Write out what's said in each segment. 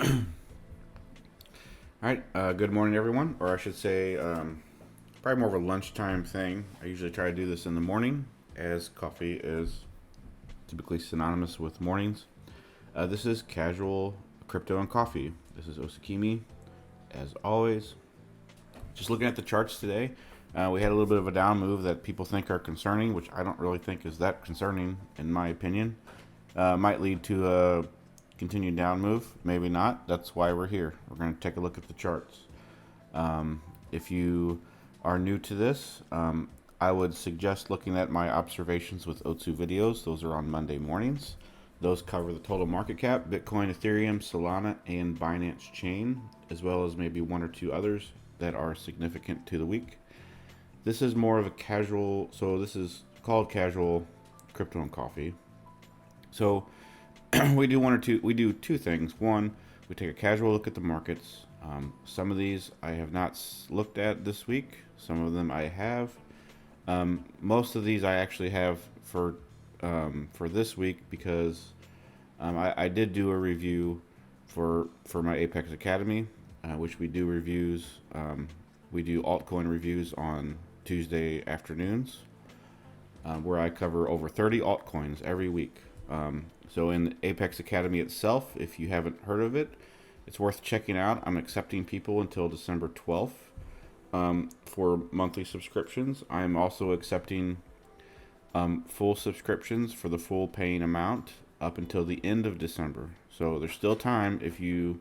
All right, good morning, everyone. Or I should say, probably more of a lunchtime thing. I usually try to do this in the morning, as coffee is typically synonymous with mornings. This is casual crypto and coffee. This is Osakimi, as always. Just looking at the charts today, we had a little bit of a down move that people think are concerning, which I don't really think is that concerning, in my opinion. Might lead to a continued down move, maybe not. That's why we're here. We're going to take a look at the charts. If you are new to this, I would suggest looking at my observations with O2 videos. Those are on Monday mornings. Those cover the total market cap, Bitcoin, Ethereum, Solana, and Binance Chain, as well as maybe one or two others that are significant to the week. This is more of a casual, so this is called casual crypto and coffee. So we do two things. One, we take a casual look at the markets. Some of these I have not looked at this week. Some of them I have. Most of these I actually have for this week because I did do a review for my Apex Academy, which we do reviews. We do altcoin reviews on Tuesday afternoons, where I cover over 30 altcoins every week. So in Apex Academy itself, if you haven't heard of it, it's worth checking out. I'm accepting people until December 12th for monthly subscriptions. I'm also accepting full subscriptions for the full paying amount up until the end of December. So there's still time if you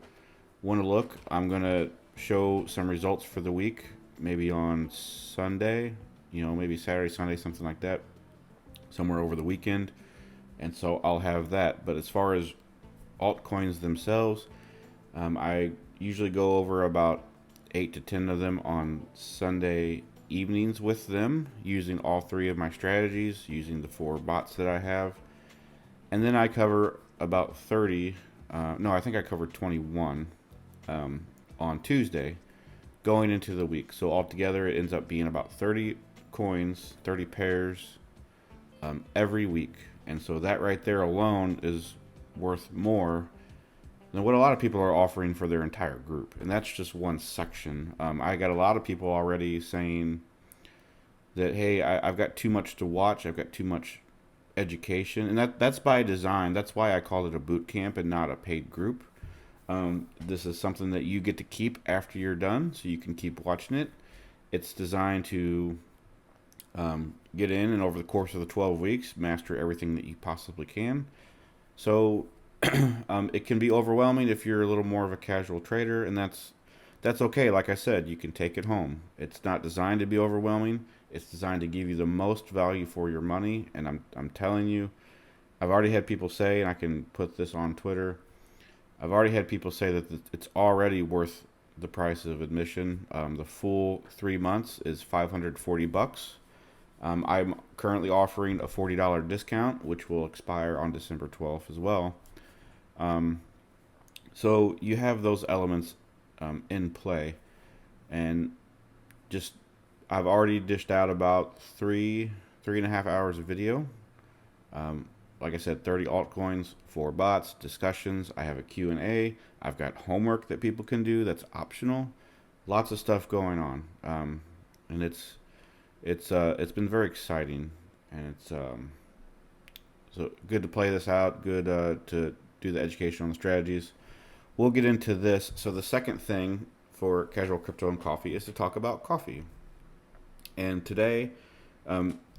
want to look. I'm going to show some results for the week, maybe on Sunday, maybe Saturday, Sunday, something like that, somewhere over the weekend. And so I'll have that. But as far as altcoins themselves, I usually go over about 8 to 10 of them on Sunday evenings with them, using all three of my strategies, using the 4 bots that I have. And then I cover about 30, I think I covered 21 on Tuesday going into the week. So altogether it ends up being about 30 coins, 30 pairs every week. And so that right there alone is worth more than what a lot of people are offering for their entire group. And that's just one section. I got a lot of people already saying that, hey, I've got too much to watch. I've got too much education. And that's by design. That's why I called it a boot camp and not a paid group. This is something that you get to keep after you're done, so you can keep watching it. It's designed to get in and over the course of the 12 weeks, master everything that you possibly can. So it can be overwhelming if you're a little more of a casual trader, and that's okay. Like I said, you can take it home. It's not designed to be overwhelming. It's designed to give you the most value for your money, and I'm telling you, I've already had people say, and I can put this on Twitter, I've already had people say that it's already worth the price of admission. The full 3 months is $540. I'm currently offering a $40 discount, which will expire on December 12th as well. So you have those elements in play, and just I've already dished out about three and a half hours of video. Like I said, 30 altcoins, 4 bots, discussions. I have a Q&A. I've got homework that people can do that's optional. Lots of stuff going on, and it's been very exciting, and it's so good to play this out. Good to do the education on the strategies. We'll get into this. So the second thing for casual crypto and coffee is to talk about coffee. And today,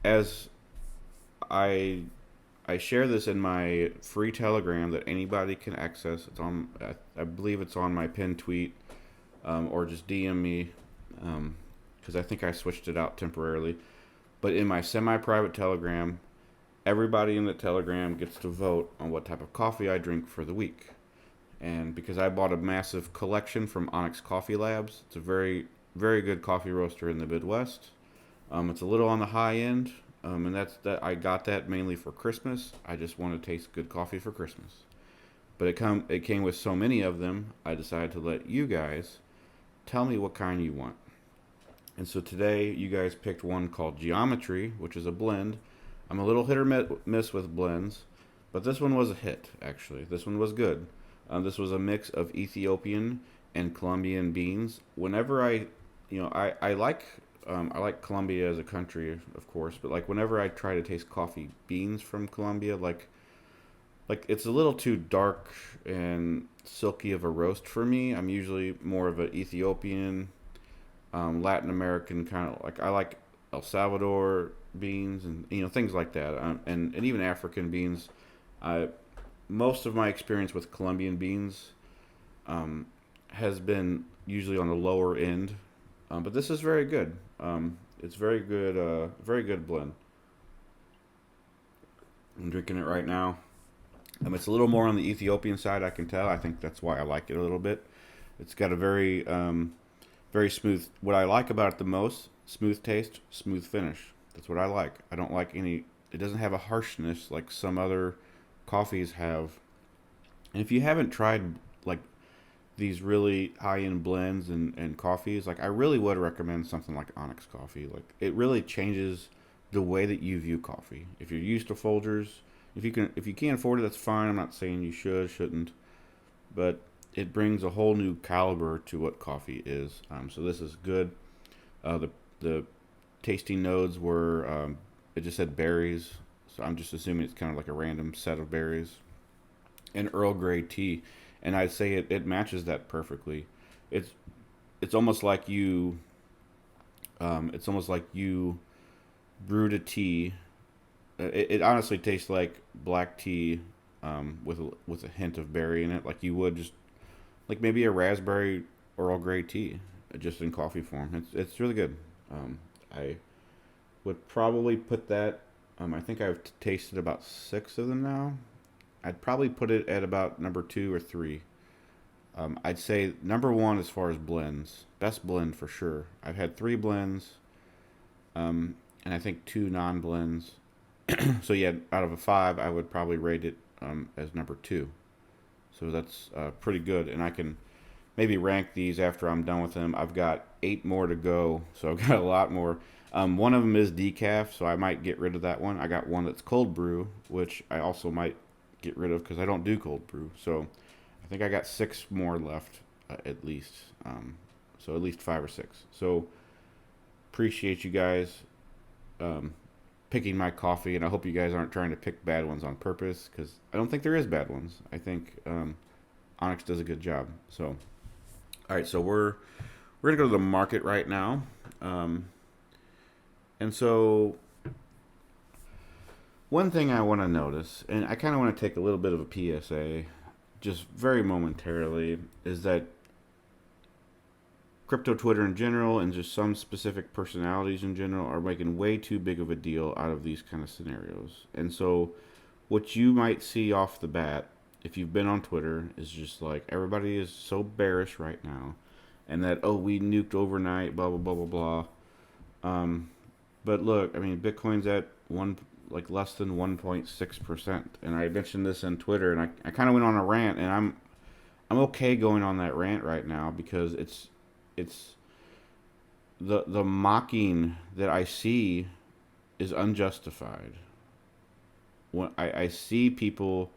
as I share this in my free Telegram that anybody can access. It's on, I believe it's on my pinned tweet, or just DM me, because I think I switched it out temporarily. But in my semi-private Telegram, everybody in the Telegram gets to vote on what type of coffee I drink for the week. And because I bought a massive collection from Onyx Coffee Labs, it's a very, very good coffee roaster in the Midwest. It's a little on the high end. And that I got that mainly for Christmas. I just want to taste good coffee for Christmas. But it came with so many of them, I decided to let you guys tell me what kind you want. And so today you guys picked one called Geometry, which is a blend. I'm a little hit or miss with blends, but this one was a hit, actually. This one was good. This was a mix of Ethiopian and Colombian beans. Whenever I like Colombia as a country, of course, but like whenever I try to taste coffee beans from Colombia, like it's a little too dark and silky of a roast for me. I'm usually more of an Ethiopian, Latin American kind of like I like El Salvador beans and things like that, and even African beans. I Most of my experience with Colombian beans um, has been usually on the lower end, but this is very good. It's very good blend. I'm drinking it right now. It's a little more on the Ethiopian side, I can tell. I think that's why I like it a little bit. It's got a very smooth. What I like about it the most: smooth taste, smooth finish. That's what I like. I don't like any. It doesn't have a harshness like some other coffees have. And if you haven't tried like these really high end blends and coffees, like I really would recommend something like Onyx coffee. Like it really changes the way that you view coffee. If you're used to Folgers, if you can't afford it, that's fine. I'm not saying you shouldn't, but it brings a whole new caliber to what coffee is. So this is good. The tasting nodes were it just said berries, so I'm just assuming it's kind of like a random set of berries and Earl Grey tea, and I'd say it matches that perfectly. It's it's almost like you brewed a tea. It honestly tastes like black tea with a hint of berry in it, like you would just like maybe a raspberry Earl Grey tea, just in coffee form. It's really good. I would probably put that. I think I've tasted about six of them now. I'd probably put it at about number two or three. I'd say number one as far as blends, best blend for sure. I've had three blends, and I think two non-blends. So yeah, out of a five, I would probably rate it as number two. So that's pretty good, and I can maybe rank these after I'm done with them. I've got eight more to go, so I've got a lot more. One of them is decaf, so I might get rid of that one. I got one that's cold brew, which I also might get rid of because I don't do cold brew. So I think I got six more left at least. So at least five or six. So appreciate you guys picking my coffee, and I hope you guys aren't trying to pick bad ones on purpose because I don't think there is bad ones. I think Onyx does a good job. So all right, so we're gonna go to the market right now, and so one thing I want to notice, and I kind of want to take a little bit of a PSA, just very momentarily, is that crypto Twitter in general and just some specific personalities in general are making way too big of a deal out of these kind of scenarios. And so what you might see off the bat, if you've been on Twitter, is just like everybody is so bearish right now, and that we nuked overnight, blah blah blah blah blah. But look, I mean, Bitcoin's at less than 1.6%, and I mentioned this on Twitter, and I kind of went on a rant, and I'm okay going on that rant right now because it's the mocking that I see is unjustified. When I see people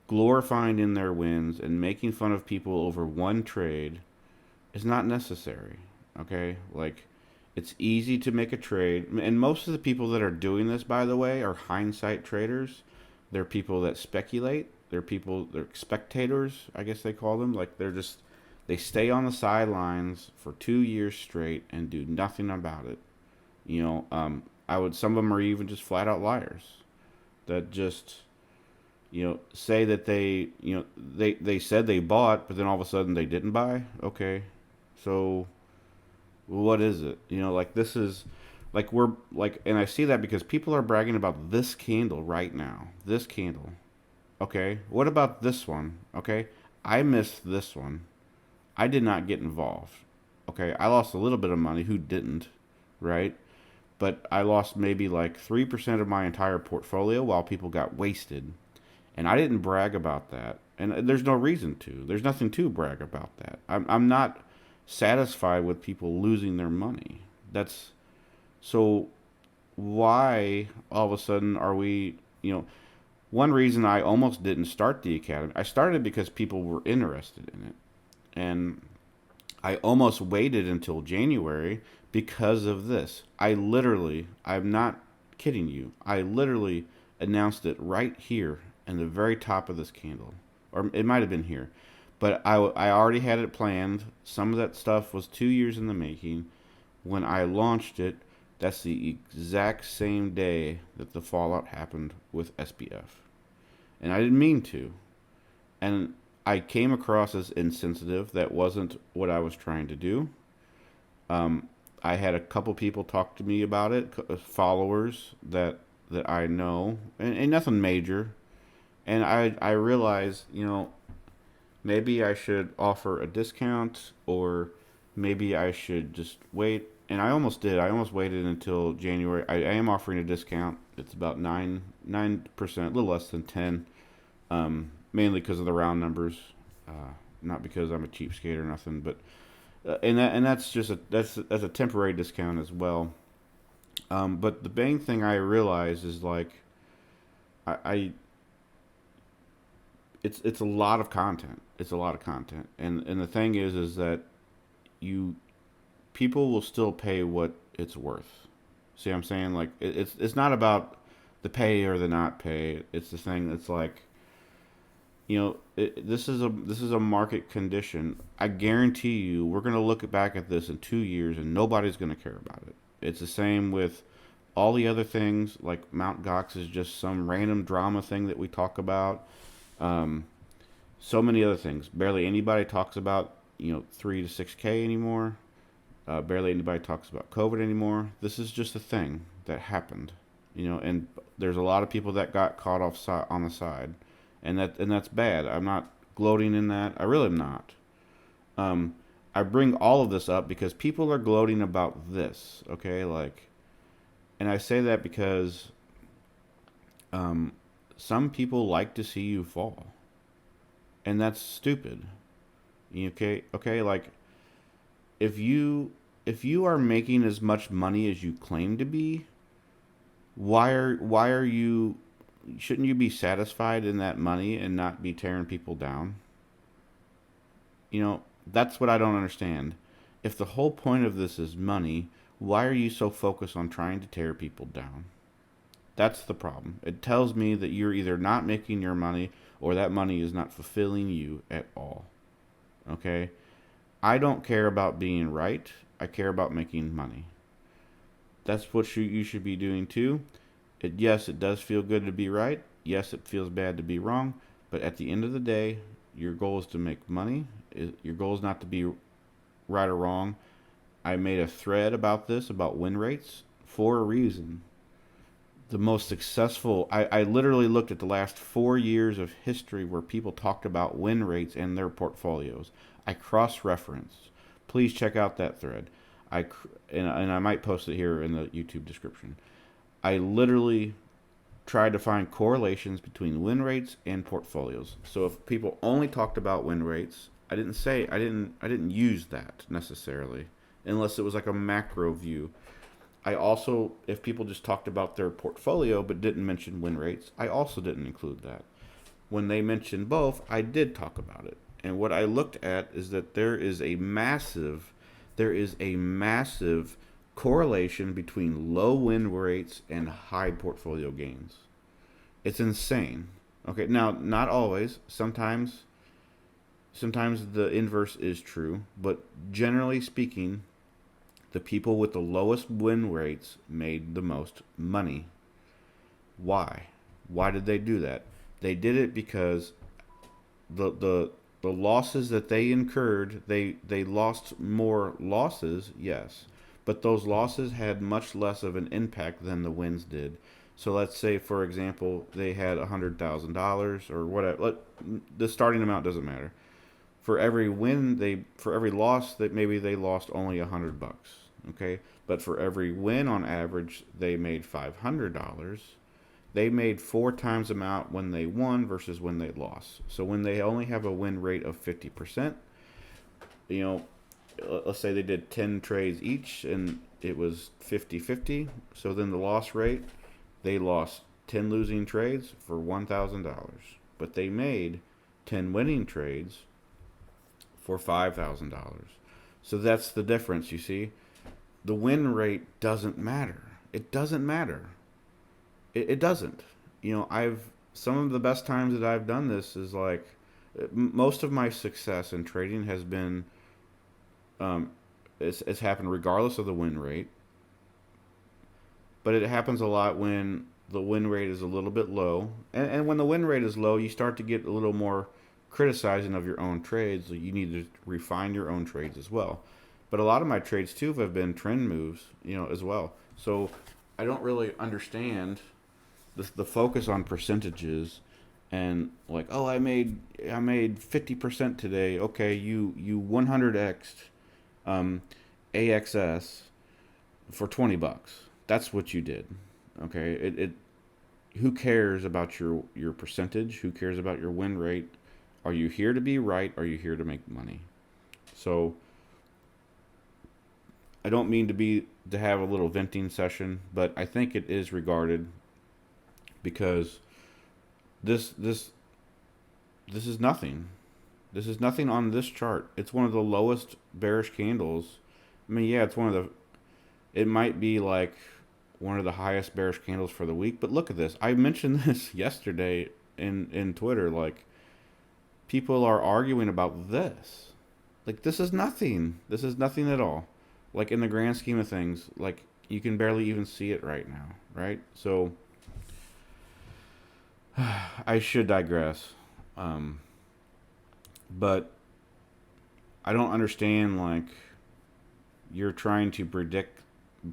glorifying in their wins and making fun of people over one trade is not necessary. Okay? Like, it's easy to make a trade. And most of the people that are doing this, by the way, are hindsight traders. They're people that speculate. They're spectators, I guess they call them. Like, they stay on the sidelines for 2 years straight and do nothing about it. Some of them are even just flat out liars that just, say that they said they bought, but then all of a sudden they didn't buy. Okay. So what is it? Like this is like we're like, and I see that because people are bragging about this candle right now. This candle. Okay. What about this one? Okay. I missed this one. I did not get involved. Okay. I lost a little bit of money. Who didn't? Right. But I lost maybe like 3% of my entire portfolio while people got wasted. And I didn't brag about that. And there's no reason to. There's nothing to brag about that. I'm not satisfied with people losing their money. So why all of a sudden are we, one reason I almost didn't start the academy, I started because people were interested in it. And I almost waited until January because of this. I'm not kidding you, I literally announced it right here in the very top of this candle. Or it might have been here. But I already had it planned. Some of that stuff was 2 years in the making. When I launched it, that's the exact same day that the fallout happened with SBF. And I didn't mean to. And I came across as insensitive. That wasn't what I was trying to do. Um, I had a couple people talk to me about it, followers that I know, and nothing major. And I realized, maybe I should offer a discount, or maybe I should just wait. And I almost did. I almost waited until January. I am offering a discount. It's about 9%, a little less than 10. Mainly because of the round numbers, not because I'm a cheapskate or nothing. But and that's just that's a temporary discount as well. But the main thing I realize is like I it's a lot of content. It's a lot of content, and the thing is that you people will still pay what it's worth. See what I'm saying? Like it's not about the pay or the not pay. It's the thing that's like, this is a market condition. I guarantee you, we're gonna look back at this in 2 years, and nobody's gonna care about it. It's the same with all the other things. Like Mount Gox is just some random drama thing that we talk about. Um, so many other things. Barely anybody talks about 3 to 6K anymore. Barely anybody talks about COVID anymore. This is just a thing that happened, and there's a lot of people that got caught on the side, and that's bad. I'm not gloating in that. I really am not. Um, I bring all of this up because people are gloating about this. Okay, and I say that because um, some people like to see you fall, and that's stupid. Okay, like if you are making as much money as you claim to be, why are you shouldn't you be satisfied in that money and not be tearing people down? That's what I don't understand. If the whole point of this is money, why are you so focused on trying to tear people down? That's the problem. It tells me that you're either not making your money, or that money is not fulfilling you at all. Okay? I don't care about being right. I care about making money. That's what you should be doing too. Yes, it does feel good to be right. Yes, it feels bad to be wrong. But at the end of the day, your goal is to make money. Your goal is not to be right or wrong. I made a thread about this, about win rates, for a reason. The most successful, I literally looked at the last 4 years of history where people talked about win rates and their portfolios. I cross referenced. Please check out that thread. And I might post it here in the YouTube description. I literally tried to find correlations between win rates and portfolios. So if people only talked about win rates, I didn't use that necessarily, unless it was like a macro view. I also, if people just talked about their portfolio but didn't mention win rates, I also didn't include that. When they mentioned both, I did talk about it. And what I looked at is that there is a massive correlation between low win rates and high portfolio gains. It's insane. Okay, now not always. Sometimes the inverse is true, but generally speaking, the people with the lowest win rates made the most money. Why? Why did they do that? They did it because the losses that they incurred, they lost more losses, yes, but those losses had much less of an impact than the wins did. So let's say, for example, they had $100,000 or whatever. The starting amount doesn't matter. For every loss, that maybe they lost only $100. Okay, but for every win, on average, they made $500. They made 4 times amount when they won versus when they lost. So when they only have a win rate of 50%, you know, let's say they did 10 trades each and it was 50-50. So then the loss rate, they lost 10 losing trades for $1,000, but they made 10 winning trades for $5,000. So that's the difference, you see. The win rate doesn't matter. It doesn't matter. It doesn't. You know, some of the best times that I've done this is like, most of my success in trading has been, it's happened regardless of the win rate. But it happens a lot when the win rate is a little bit low. And when the win rate is low, you start to get a little more criticizing of your own trades. So you need to refine your own trades as well. But a lot of my trades, too, have been trend moves, you know, as well. So I don't really understand the focus on percentages and like, oh, I made 50% today. Okay, you 100x'd AXS for $20. That's what you did. Okay, who cares about your percentage? Who cares about your win rate? Are you here to be right? Are you here to make money? So I don't mean to have a little venting session, but I think it is regarded because this is nothing. This is nothing on this chart. It's one of the lowest bearish candles. I mean, yeah, it might be like one of the highest bearish candles for the week, but look at this. I mentioned this yesterday in Twitter. Like, people are arguing about this. Like, this is nothing. This is nothing at all. Like, in the grand scheme of things, like, you can barely even see it right now, right? So I should digress. But I don't understand, like,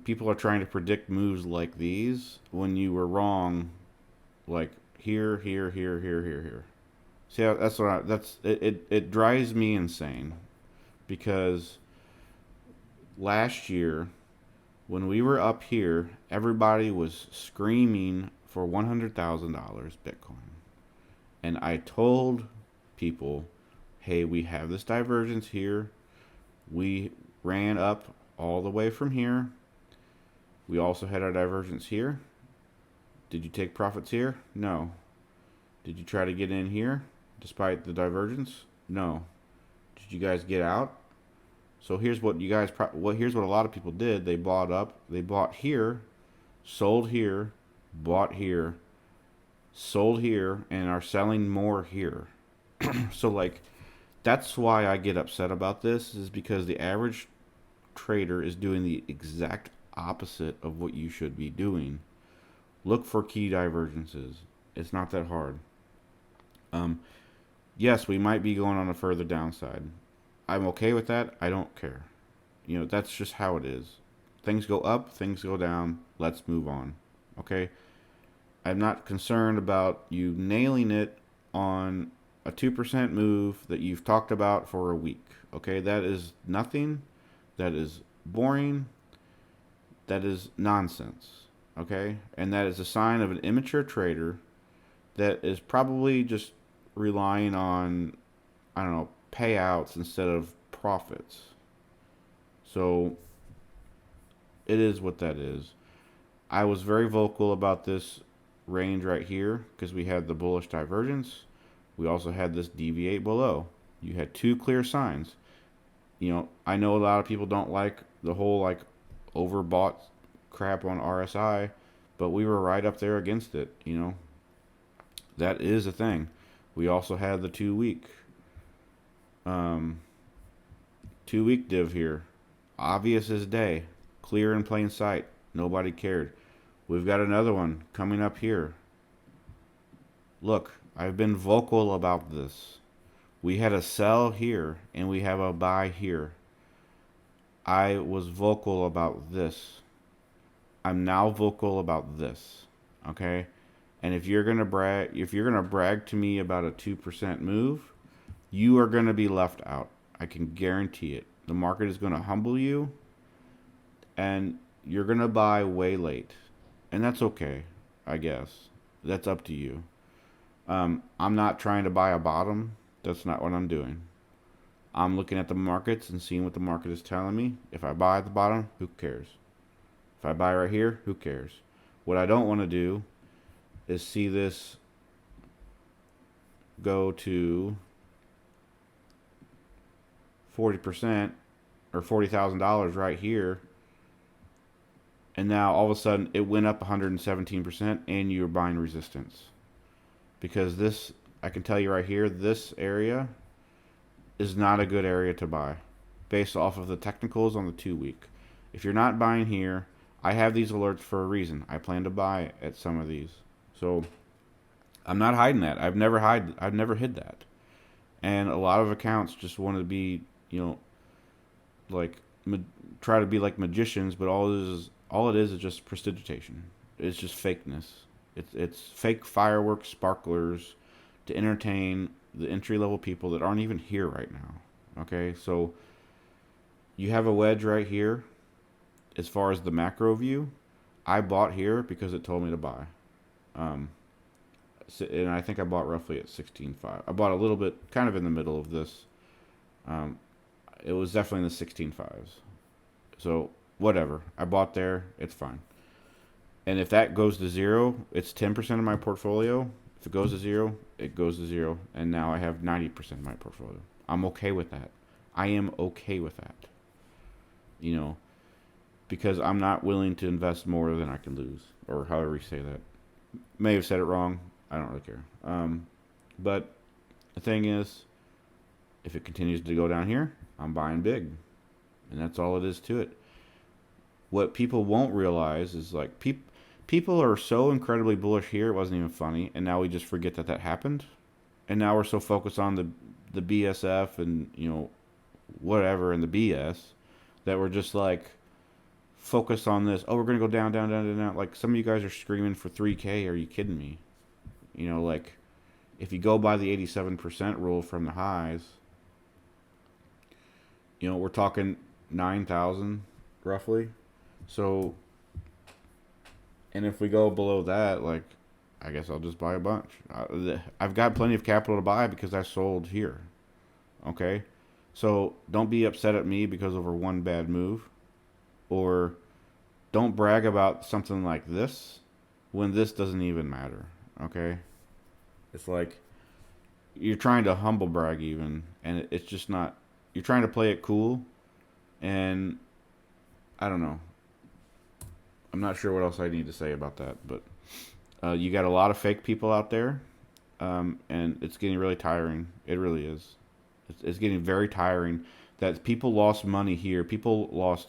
people are trying to predict moves like these when you were wrong, like here. See, it drives me insane, because last year when we were up here, everybody was screaming for $100,000 Bitcoin. And I told people, hey, we have this divergence here. We ran up all the way from here. We also had our divergence here. Did you take profits here? No. Did you try to get in here despite the divergence? No. Did you guys get out? So here's what here's what a lot of people did. They bought up. They bought here, sold here, bought here, sold here, and are selling more here. So, like, that's why I get upset about this, is because the average trader is doing the exact opposite of what you should be doing. Look for key divergences. It's not that hard. Yes, we might be going on a further downside. I'm okay with that. I don't care. You know, that's just how it is. Things go up, things go down. Let's move on. Okay? I'm not concerned about you nailing it on a 2% move that you've talked about for a week. Okay? That is nothing. That is boring. That is nonsense. Okay? And that is a sign of an immature trader that is probably just relying on, I don't know, payouts instead of profits. So it is what that is. I was very vocal about this range right here because we had the bullish divergence. We also had this deviate below. You had two clear signs. You know, I know a lot of people don't like the whole like overbought crap on RSI, but we were right up there against it. You know, that is a thing. We also had the 2 week 2 week div here, obvious as day, clear in plain sight. Nobody cared. We've got another one coming up here. Look, I've been vocal about this. We had a sell here and we have a buy here. I was vocal about this. I'm now vocal about this. Okay? And if you're gonna brag to me about a 2% move, you are gonna be left out. I can guarantee it. The market is gonna humble you, and you're gonna buy way late, and that's okay. I guess that's up to you. I'm not trying to buy a bottom. That's not what I'm doing. I'm looking at the markets and seeing what the market is telling me. If I buy at the bottom, who cares? If I buy right here, who cares? What I don't want to do is see this go to 40% or $40,000 right here, and now all of a sudden it went up 117% and you're buying resistance. Because this, I can tell you right here, this area is not a good area to buy based off of the technicals on the 2-week. If you're not buying here, I have these alerts for a reason. I plan to buy at some of these. So I'm not hiding that. I've never hid that. And a lot of accounts just want to be, like try to be like magicians, but all it is just prestidigitation. It's just fakeness. It's fake fireworks, sparklers to entertain the entry level people that aren't even here right now. Okay, so you have a wedge right here. As far as the macro view, I bought here because it told me to buy. And I think I bought roughly at 16.5. I bought a little bit, kind of in the middle of this. It was definitely in the 16.5s. So whatever, I bought there. It's fine. And if that goes to zero, it's 10% of my portfolio. If it goes to zero, it goes to zero. And now I have 90% of my portfolio. I'm okay with that. I am okay with that. Because I'm not willing to invest more than I can lose, or however you say that. May have said it wrong. I don't really care. But the thing is, if it continues to go down here, I'm buying big. And that's all it is to it. What people won't realize is like people are so incredibly bullish here, it wasn't even funny, and now we just forget that happened. And now we're so focused on the BSF and, whatever, and the BS, that we're just like focused on this. Oh, we're going to go down, down, down, down, down. Like some of you guys are screaming for 3K. Are you kidding me? Like if you go by the 87% rule from the highs, we're talking 9,000 roughly. So, and if we go below that, like, I guess I'll just buy a bunch. I've got plenty of capital to buy because I sold here. Okay? So don't be upset at me because over one bad move. Or don't brag about something like this when this doesn't even matter. Okay? It's like you're trying to humble brag even, and it's just not. You're trying to play it cool, and I don't know. I'm not sure what else I need to say about that, but you got a lot of fake people out there, and it's getting really tiring. It really is. It's getting very tiring that people lost money here.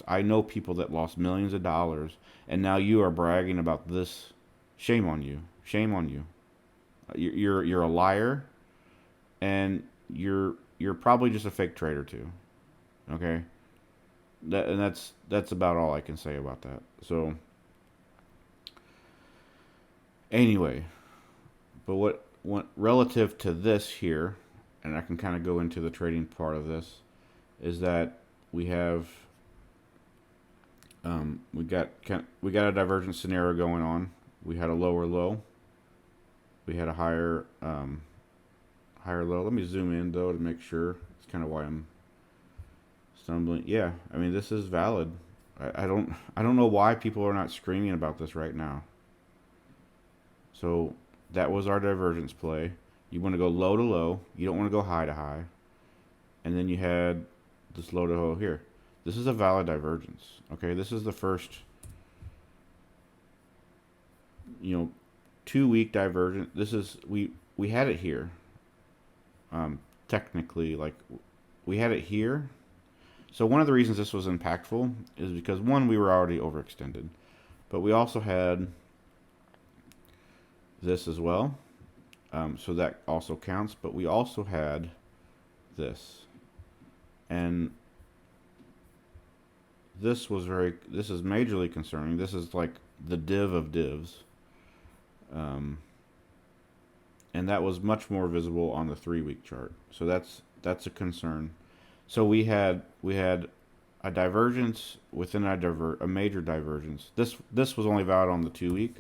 I know people that lost millions of dollars, and now you are bragging about this. Shame on you. Shame on you. You're a liar, and you're probably just a fake trader too. Okay? That's about all I can say about that. So anyway, but what relative to this here, and I can kind of go into the trading part of this, is that we have we got a divergent scenario going on. We had a lower low. We had a higher low. Let me zoom in though to make sure. It's kind of why I'm stumbling. Yeah, I mean this is valid. I don't know why people are not screaming about this right now. So that was our divergence play. You want to go low to low. You don't want to go high to high. And then you had this low to low here. This is a valid divergence. Okay, this is the first 2-week divergence. This is we had it here. Technically, like we had it here. So one of the reasons this was impactful is because one, we were already overextended, but we also had this as well. So that also counts, but we also had this, and this is majorly concerning. This is like the div of divs. And that was much more visible on the 3-week chart. So that's a concern. So we had a divergence within a major divergence. This was only valid on the 2-week,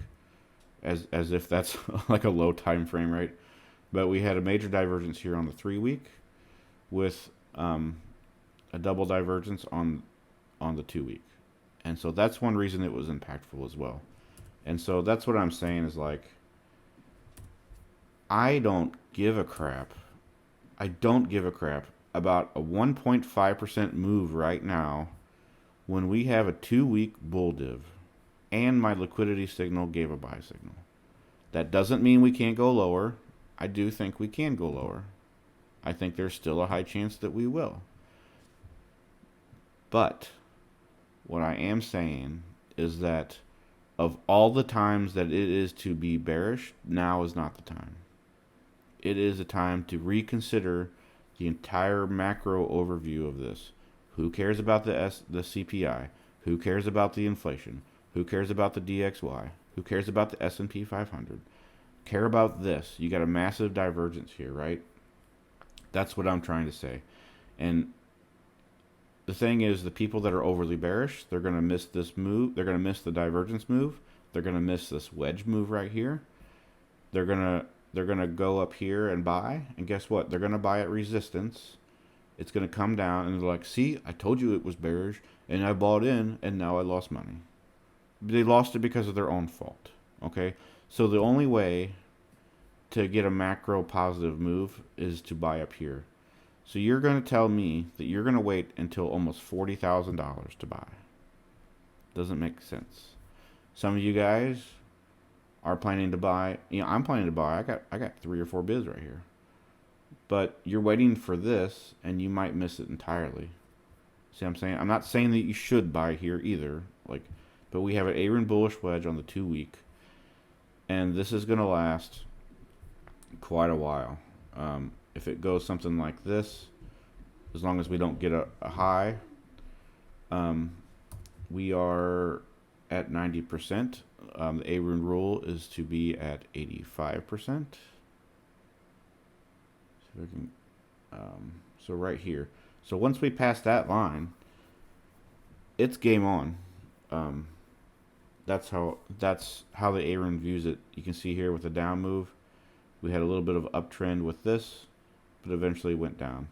as if that's like a low time frame, right? But we had a major divergence here on the 3-week, with a double divergence on the 2-week, and so that's one reason it was impactful as well. And so that's what I'm saying is like, I don't give a crap. I don't give a crap about a 1.5% move right now when we have a 2-week bull div and my liquidity signal gave a buy signal. That doesn't mean we can't go lower. I do think we can go lower. I think there's still a high chance that we will. But what I am saying is that of all the times that it is to be bearish, now is not the time. It is a time to reconsider the entire macro overview of this. Who cares about the CPI? Who cares about the inflation? Who cares about the DXY? Who cares about the S&P 500? Care about this. You got a massive divergence here, right? That's what I'm trying to say. And the thing is, the people that are overly bearish, they're going to miss this move. They're going to miss the divergence move. They're going to miss this wedge move right here. They're going to go up here and buy. And guess what? They're going to buy at resistance. It's going to come down and they're like, see, I told you it was bearish and I bought in and now I lost money. They lost it because of their own fault. Okay? So the only way to get a macro positive move is to buy up here. So you're going to tell me that you're going to wait until almost $40,000 to buy. Doesn't make sense. Some of you guys are planning to buy. You know, I'm planning to buy. I got 3 or 4 bids right here. But you're waiting for this, and you might miss it entirely. See what I'm saying? I'm not saying that you should buy here either. But we have an AAVE bullish wedge on the 2-week, and this is going to last quite a while. If it goes something like this, as long as we don't get a high, we are at 90%. The AAVE rule is to be at 85%. So right here. So once we pass that line, it's game on. That's how the AAVE views it. You can see here with the down move, we had a little bit of uptrend with this, but eventually went down.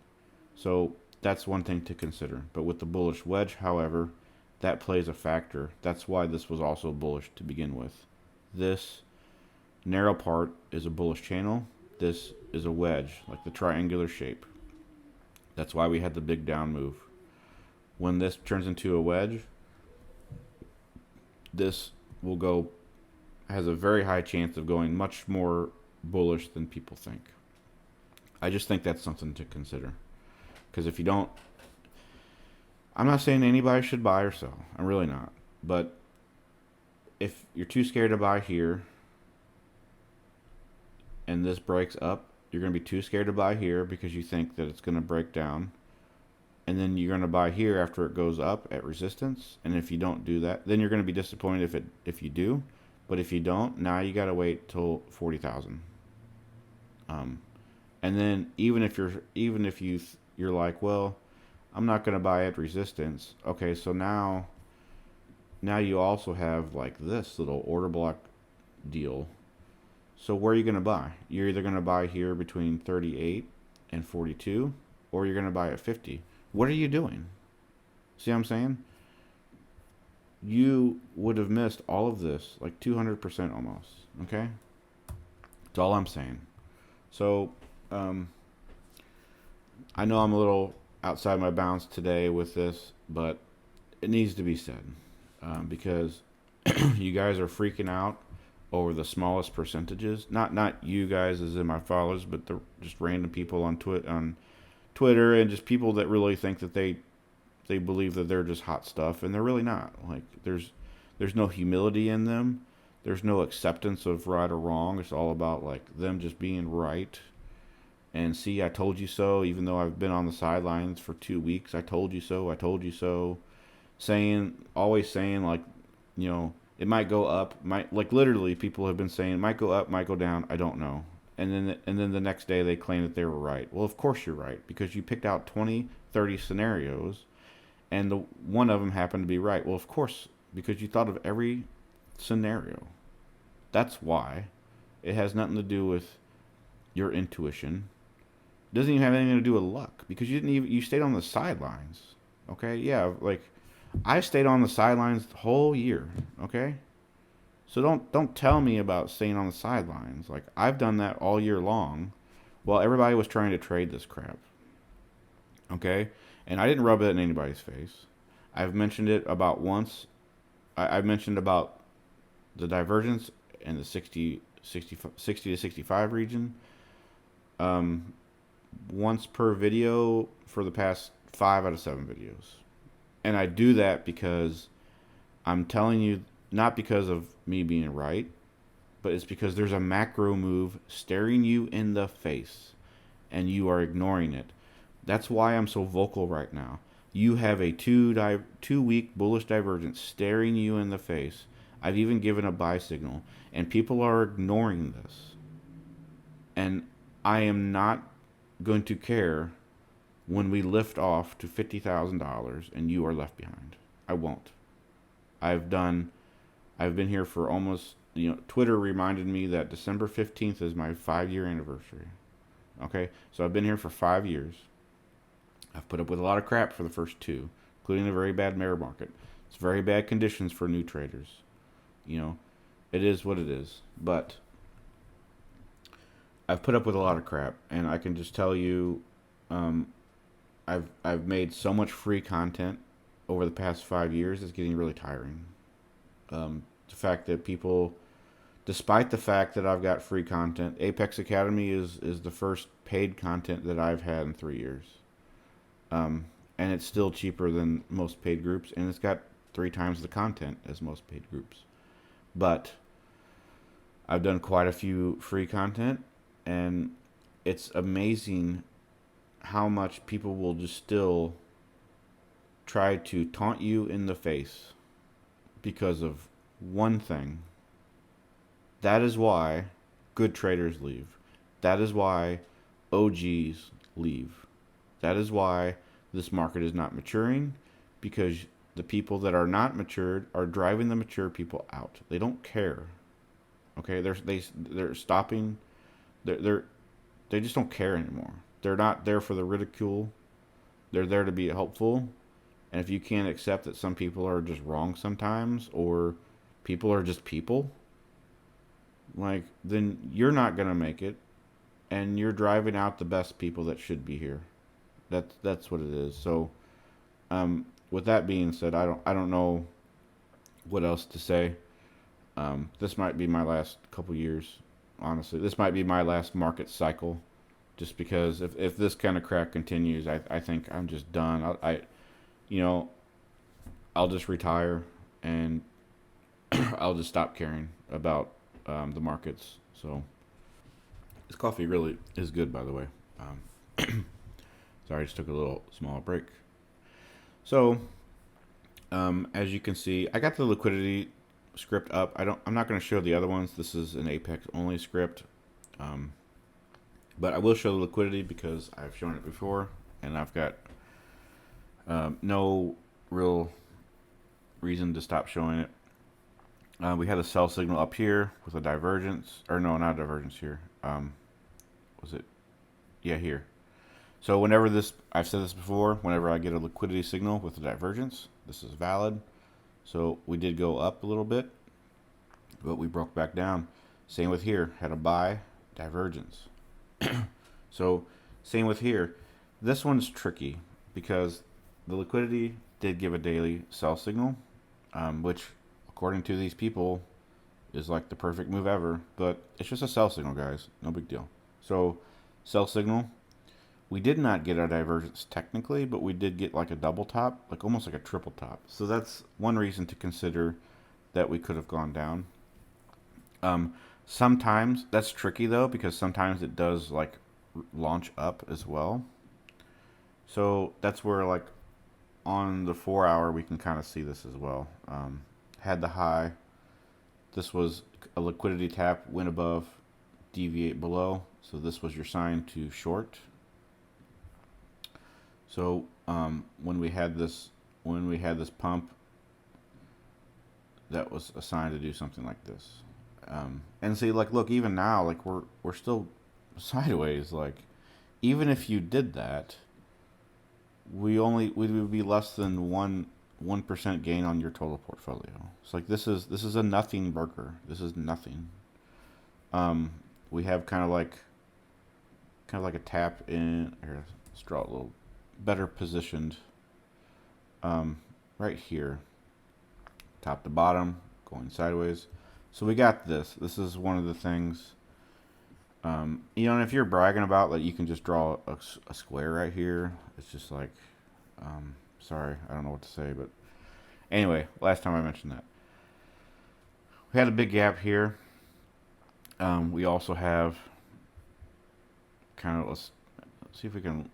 So that's one thing to consider. But with the bullish wedge, however, that plays a factor. That's why this was also bullish to begin with. This narrow part is a bullish channel. This is a wedge, like the triangular shape. That's why we had the big down move. When this turns into a wedge, this will go, has a very high chance of going much more bullish than people think. I just think that's something to consider. Because if you don't, I'm not saying anybody should buy or sell. I'm really not. But if you're too scared to buy here and this breaks up, you're going to be too scared to buy here because you think that it's going to break down. And then you're going to buy here after it goes up at resistance. And if you don't do that, then you're going to be disappointed if you do. But if you don't, now you got to wait till 40,000. And then even if you're like, well, I'm not going to buy at resistance. Okay, so now you also have like this little order block deal. So where are you going to buy? You're either going to buy here between 38 and 42, or you're going to buy at 50. What are you doing? See what I'm saying? You would have missed all of this, like 200% almost. Okay? That's all I'm saying. So, I know I'm a little outside my bounds today with this, but it needs to be said. Because you guys are freaking out over the smallest percentages. Not you guys as in my followers, but just random people on Twitter and just people that really think that they believe that they're just hot stuff, and they're really not. Like there's no humility in them. There's no acceptance of right or wrong. It's all about like them just being right. And see, I told you so, even though I've been on the sidelines for 2 weeks. I told you so. I told you so. Always saying like, you know, it might go up. Like literally, people have been saying it might go up, might go down. I don't know. And then the next day they claim that they were right. Well, of course you're right, because you picked out 20, 30 scenarios, and one of them happened to be right. Well, of course, because you thought of every scenario. That's why. It has nothing to do with your intuition. It doesn't even have anything to do with luck, because you stayed on the sidelines. Okay? Yeah, like I stayed on the sidelines the whole year, okay? So don't tell me about staying on the sidelines. Like, I've done that all year long while everybody was trying to trade this crap. Okay? And I didn't rub it in anybody's face. I've mentioned it about once. I've mentioned about the divergence in the 60 to 65 region once per video for the past 5 out of 7 videos. And I do that because I'm telling you, not because of me being right, but it's because there's a macro move staring you in the face and you are ignoring it. That's why I'm so vocal right now. You have a 2-week bullish divergence staring you in the face. I've even given a buy signal, and people are ignoring this. And I am not going to care when we lift off to $50,000 and you are left behind. I won't. I've been here for almost, Twitter reminded me that December 15th is my 5-year anniversary. Okay, so I've been here for 5 years. I've put up with a lot of crap for the first 2, including a very bad bear market. It's very bad conditions for new traders. It is what it is. But I've put up with a lot of crap, and I can just tell you, I've made so much free content over the past 5 years. It's getting really tiring. The fact that people, despite the fact that I've got free content, Apex Academy is the first paid content that I've had in 3 years. And it's still cheaper than most paid groups, and it's got 3 times the content as most paid groups. But I've done quite a few free content, and it's amazing how much people will just still try to taunt you in the face because of one thing. That is why good traders leave. That is why OGs leave. That is why this market is not maturing, because the people that are not matured are driving the mature people out. They don't care. Okay, they're stopping. They just don't care anymore. They're not there for the ridicule. They're there to be helpful. And if you can't accept that some people are just wrong sometimes, or people are just people, then you're not gonna make it, and you're driving out the best people that should be here. That's what it is. So, with that being said, I don't know what else to say. This might be my last couple years. Honestly, this might be my last market cycle, just because if this kind of crap continues, I think I'm just done. I'll just retire, and I'll just stop caring about the markets. So this coffee really is good, by the way. Sorry, I just took a little small break. So, as you can see, I got the liquidity script up. I'm not going to show the other ones. This is an Apex only script. But I will show the liquidity because I've shown it before, and I've got no real reason to stop showing it. We had a sell signal up here with a divergence, or no, not a divergence here. Was it? Yeah, here. So whenever I've said this before, whenever I get a liquidity signal with a divergence, this is valid. So we did go up a little bit, but we broke back down. Same with here, had a buy, divergence. So same with here. This one's tricky because the liquidity did give a daily sell signal, which according to these people is like the perfect move ever, but it's just a sell signal, guys. No big deal. So sell signal. We did not get a divergence technically, but we did get like a double top, like almost like a triple top. So that's one reason to consider that we could have gone down. Sometimes that's tricky though, because sometimes it does like launch up as well. So that's where like on the 4 hour we can kind of see this as well. Had the high. This was a liquidity tap, went above, deviate below. So this was your sign to short. So when we had this pump, that was a sign to do something like this. And see, like, look, even now, like we're still sideways. Like, even if you did that, we would be less than 1% gain on your total portfolio. It's like this is a nothing burger. This is nothing. We have kind of like a tap in here. Let's draw a little better positioned. Right here, top to bottom, going sideways. So we got this. This is one of the things. You know, and if you're bragging about that, you can just draw a square right here. It's just like, sorry, I don't know what to say, but anyway, last time I mentioned that. We had a big gap here. We also have kind of, let's see if we can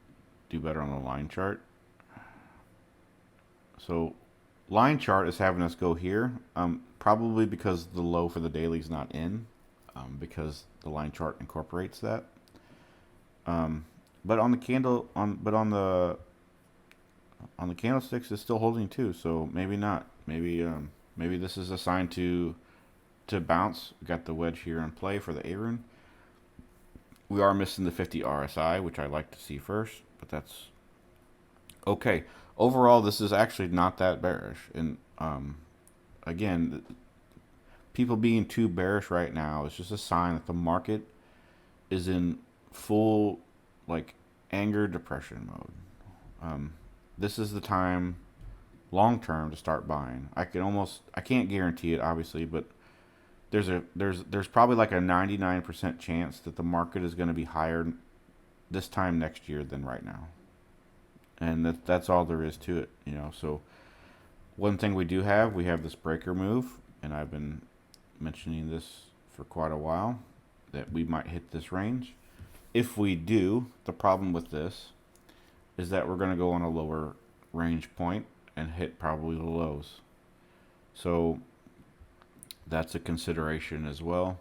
do better on the line chart. So line chart is having us go here, probably because the low for the daily is not in, because the line chart incorporates that. But on the candlesticks it's still holding too. So maybe not. Maybe this is a sign to bounce. We got the wedge here in play for the AAVE. We are missing the 50 RSI, which I like to see first, but that's okay. Overall, this is actually not that bearish. And again, people being too bearish right now is just a sign that the market is in full like anger depression mode. This is the time long term to start buying. I can't guarantee it obviously, but there's probably like a 99% chance that the market is going to be higher this time next year than right now. And that's all there is to it, you know. So one thing we have this breaker move, and I've been mentioning this for quite a while, that we might hit this range. If we do, the problem with this is that we're going to go on a lower range point and hit probably the lows. So that's a consideration as well.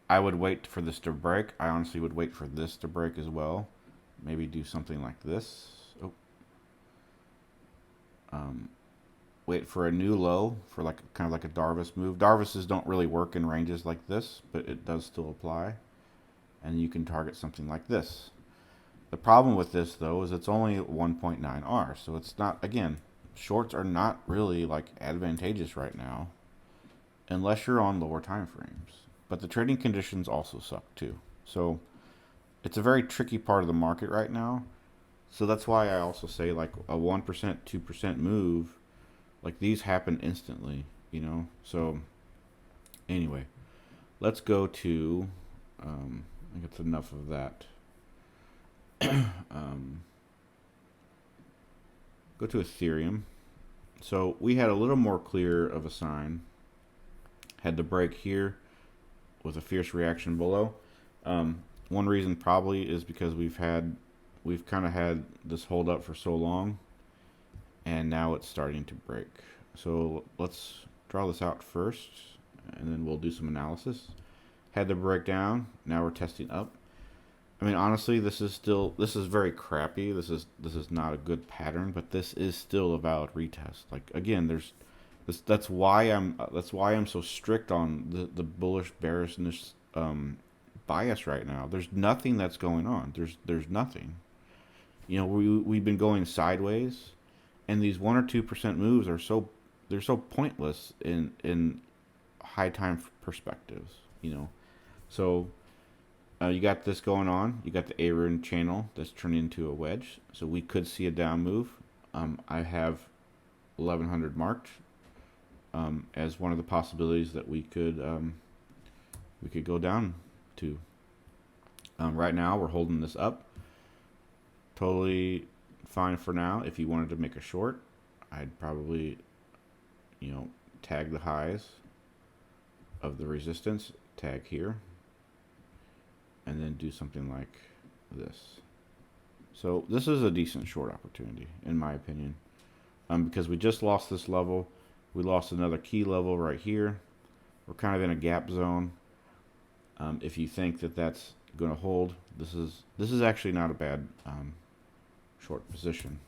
I would wait for this to break. I honestly would wait for this to break as well. Maybe do something like this. Wait for a new low for like kind of like a Darvis move. Darvises don't really work in ranges like this, but it does still apply. And you can target something like this. The problem with this though is it's only 1.9 R, so it's not, again, shorts are not really like advantageous right now unless you're on lower time frames. But the trading conditions also suck too. So it's a very tricky part of the market right now. So that's why I also say like a 1%, 2% move, like these happen instantly, you know. So anyway, let's go to, I think it's enough of that. Go to Ethereum. So we had a little more clear of a sign. Had to break here with a fierce reaction below. One reason probably is because we've kind of had this hold up for so long, and now it's starting to break. So let's draw this out first, and then we'll do some analysis. Had to break down. Now we're testing up. I mean, honestly, this is very crappy. This is not a good pattern, but this is still a valid retest. Like again, that's why I'm so strict on the bullish bearishness bias right now. There's nothing that's going on. There's nothing. You know, we've been going sideways, and these 1 or 2% moves are so pointless in high time perspectives. You know, so you got this going on. You got the AAVE channel that's turning into a wedge, so we could see a down move. I have 1100 marked as one of the possibilities that we could go down to. Right now we're holding this up. Totally fine for now. If you wanted to make a short, I'd probably, you know, tag the highs of the resistance, tag here, and then do something like this. So this is a decent short opportunity, in my opinion, because we just lost this level. We lost another key level right here. We're kind of in a gap zone. If you think that that's going to hold, this is actually not a bad short position.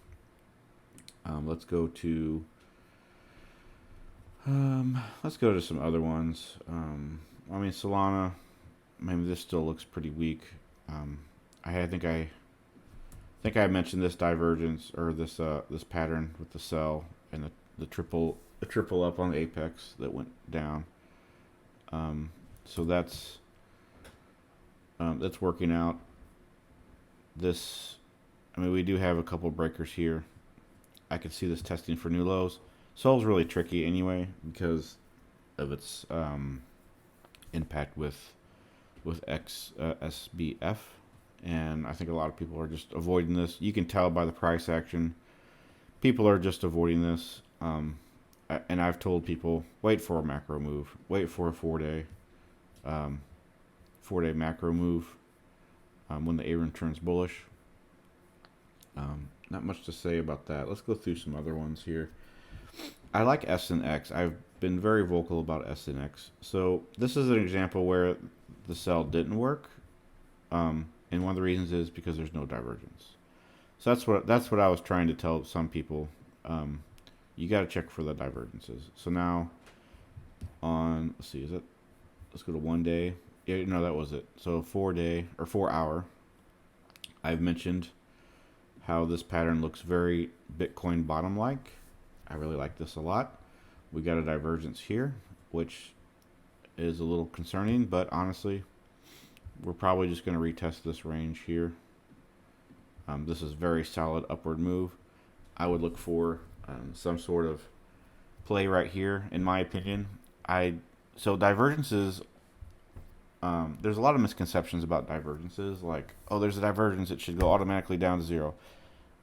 Let's go to some other ones. I mean, Solana, maybe this still looks pretty weak. I think I mentioned this divergence or this pattern with the sell and the triple up on the apex that went down. So that's working out. This, I mean, we do have a couple breakers here. I could see this testing for new lows. Sol's really tricky anyway because of its impact with SBF, and I think a lot of people are just avoiding this. You can tell by the price action. People are just avoiding this. And I've told people, wait for a macro move. Wait for a 4-day macro move when the AAVE turns bullish. Not much to say about that. Let's go through some other ones here. I like S and X. I've been very vocal about S and X. So this is an example where the sell didn't work. And one of the reasons is because there's no divergence. So that's what I was trying to tell some people. You got to check for the divergences. So now on, let's see, let's go to 1 day. Yeah, no, that was it. So 4-day or 4-hour. I've mentioned how this pattern looks very Bitcoin bottom-like. I really like this a lot. We got a divergence here, which is a little concerning, but honestly, we're probably just going to retest this range here. This is very solid upward move. I would look for some sort of play right here, in my opinion. So divergences, there's a lot of misconceptions about divergences, like, oh, there's a divergence, it should go automatically down to zero.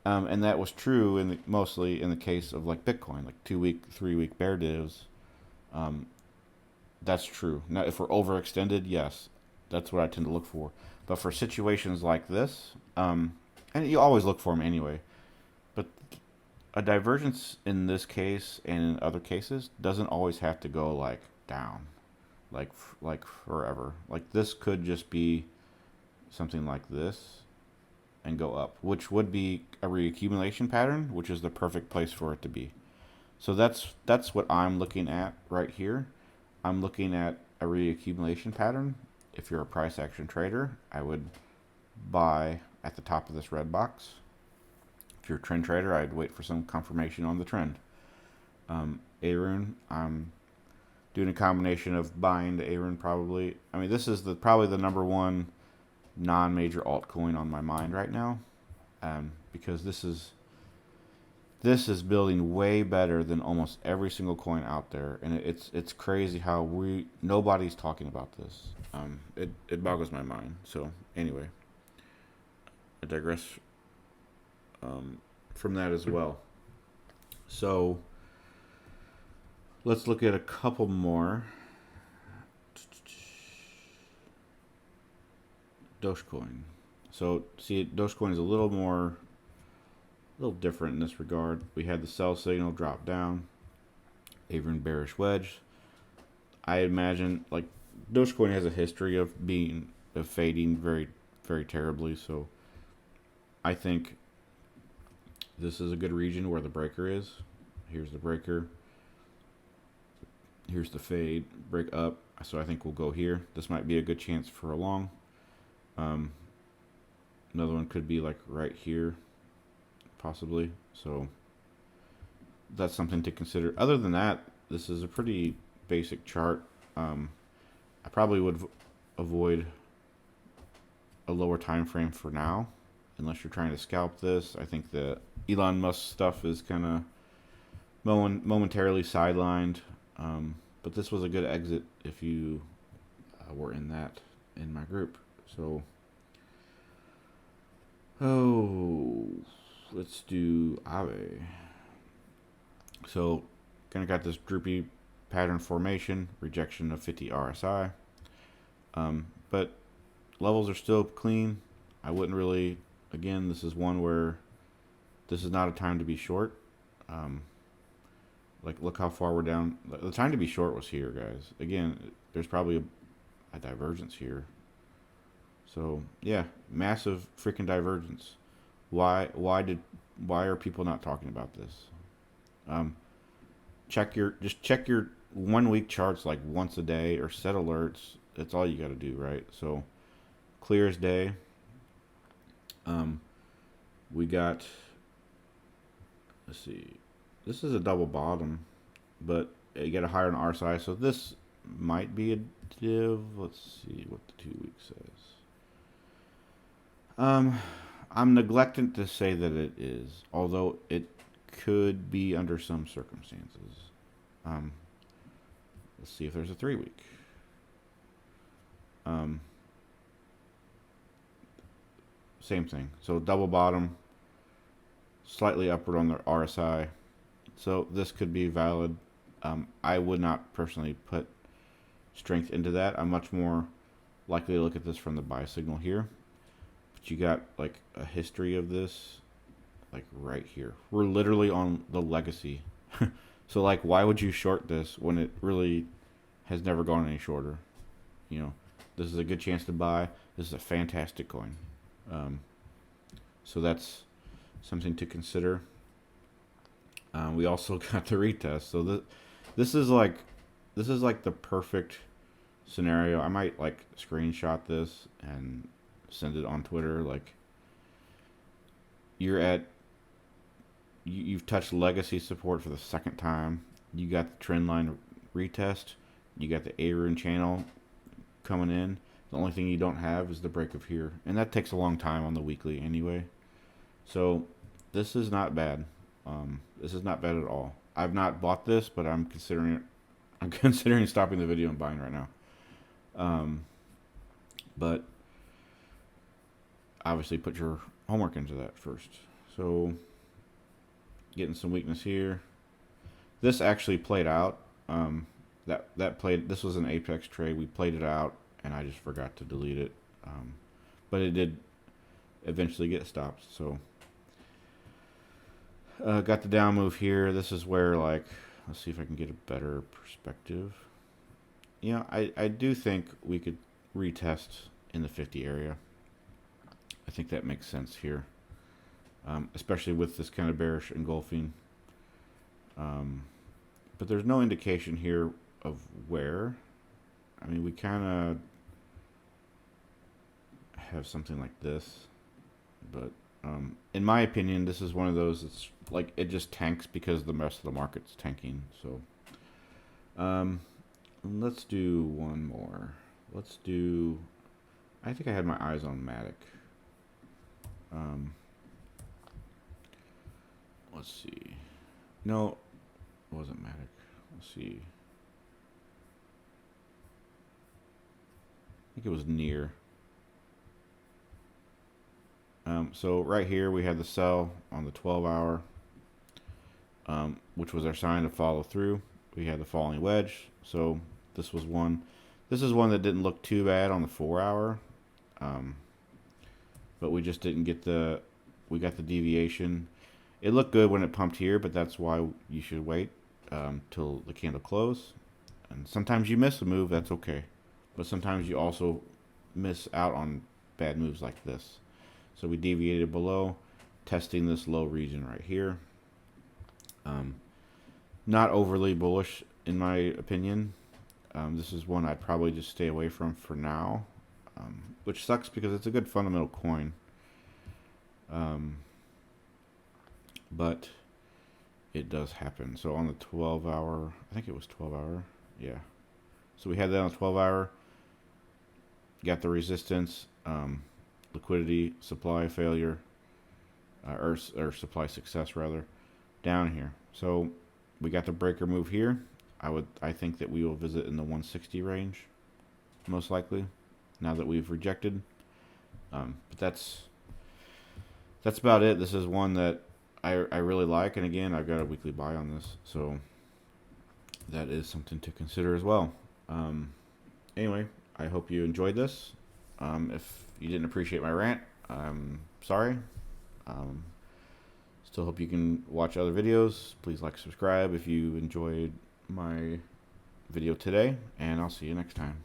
And that was true mostly in the case of like Bitcoin, like 2-week, 3-week bear divs. That's true. Now, if we're overextended, yes, that's what I tend to look for. But for situations like this, and you always look for them anyway, but a divergence in this case and in other cases doesn't always have to go like down, like forever. Like this could just be something like this and go up, which would be a reaccumulation pattern, which is the perfect place for it to be. So that's what I'm looking at right here. I'm looking at a reaccumulation pattern. If you're a price action trader, I would buy at the top of this red box. If you're a trend trader, I'd wait for some confirmation on the trend. AAVE, I'm doing a combination of buying the AAVE probably. I mean, this is probably the number one non-major altcoin on my mind right now, because this is building way better than almost every single coin out there, and it's crazy how nobody's talking about this. It boggles my mind. So anyway, I digress from that as well. So let's look at a couple more. Dogecoin. So see, Dogecoin is a little different in this regard. We had the sell signal drop down, AAVE bearish wedge. I imagine like Dogecoin has a history of fading very, very terribly. So I think this is a good region where the breaker is. Here's the breaker. Here's the fade, break up. So I think we'll go here. This might be a good chance for a long. Another one could be like right here, possibly. So that's something to consider. Other than that, this is a pretty basic chart. I probably would avoid a lower time frame for now, unless you're trying to scalp this. I think the Elon Musk stuff is kind of momentarily sidelined, but this was a good exit if you were in my group. So, let's do AAVE. So, kind of got this droopy pattern formation, rejection of 50 RSI. But levels are still clean. I wouldn't really, again, this is one where this is not a time to be short. Like, look how far we're down. The time to be short was here, guys. Again, there's probably a divergence here. So yeah, massive freaking divergence. Why are people not talking about this? Check your 1 week charts like once a day, or set alerts. That's all you got to do, right? So clear as day. We got, let's see, this is a double bottom, but you get a higher on RSI, so this might be a div. Let's see what the 2 week says. I'm neglecting to say that it is, although it could be under some circumstances. Let's see if there's a 3 week. Same thing. So double bottom, slightly upward on the RSI. So this could be valid. I would not personally put strength into that. I'm much more likely to look at this from the buy signal here. But you got like a history of this, like right here. We're literally on the legacy. So like, why would you short this when it really has never gone any shorter? You know, this is a good chance to buy. This is a fantastic coin. So that's something to consider. We also got the retest. So this is like the perfect scenario. I might like screenshot this and send it on Twitter. Like, you've touched legacy support for the second time. You got the trend line retest. You got the A-rune channel coming in. The only thing you don't have is the break of here, and that takes a long time on the weekly anyway. So this is not bad. This is not bad at all. I've not bought this, but I'm considering stopping the video and buying right now. But obviously put your homework into that first. So getting some weakness here. This actually played out. This was an Apex trade. We played it out, and I just forgot to delete it. But it did eventually get stopped. So got the down move here. This is where, like, let's see if I can get a better perspective. Yeah, I do think we could retest in the 50 area. I think that makes sense here, especially with this kind of bearish engulfing. But there's no indication here of where. I mean, we kind of have something like this, but in my opinion, this is one of those that's like, it just tanks because the rest of the market's tanking. So let's do one more. Let's do, I think I had my eyes on Matic. Let's see. No, it wasn't Matic. Let's see. I think it was near. So right here we had the sell on the 12-hour, which was our sign to follow through. We had the falling wedge. So this was one. This is one that didn't look too bad on the 4-hour, but we just didn't get we got the deviation. It looked good when it pumped here, but that's why you should wait till the candle close. And sometimes you miss a move, that's okay. But sometimes you also miss out on bad moves like this. So we deviated below, testing this low region right here. Not overly bullish in my opinion. This is one I'd probably just stay away from for now, which sucks because it's a good fundamental coin. But it does happen. So on the 12-hour, I think it was 12-hour, yeah. So we had that on the 12-hour, got the resistance, liquidity, supply failure, or supply success rather, down here. So we got the breaker move here. I think that we will visit in the 160 range, most likely, now that we've rejected. But that's about it. This is one that I really like, and again, I've got a weekly buy on this, so that is something to consider as well. Anyway, I hope you enjoyed this. If you didn't appreciate my rant, I'm sorry. Still hope you can watch other videos. Please like, subscribe if you enjoyed my video today, and I'll see you next time.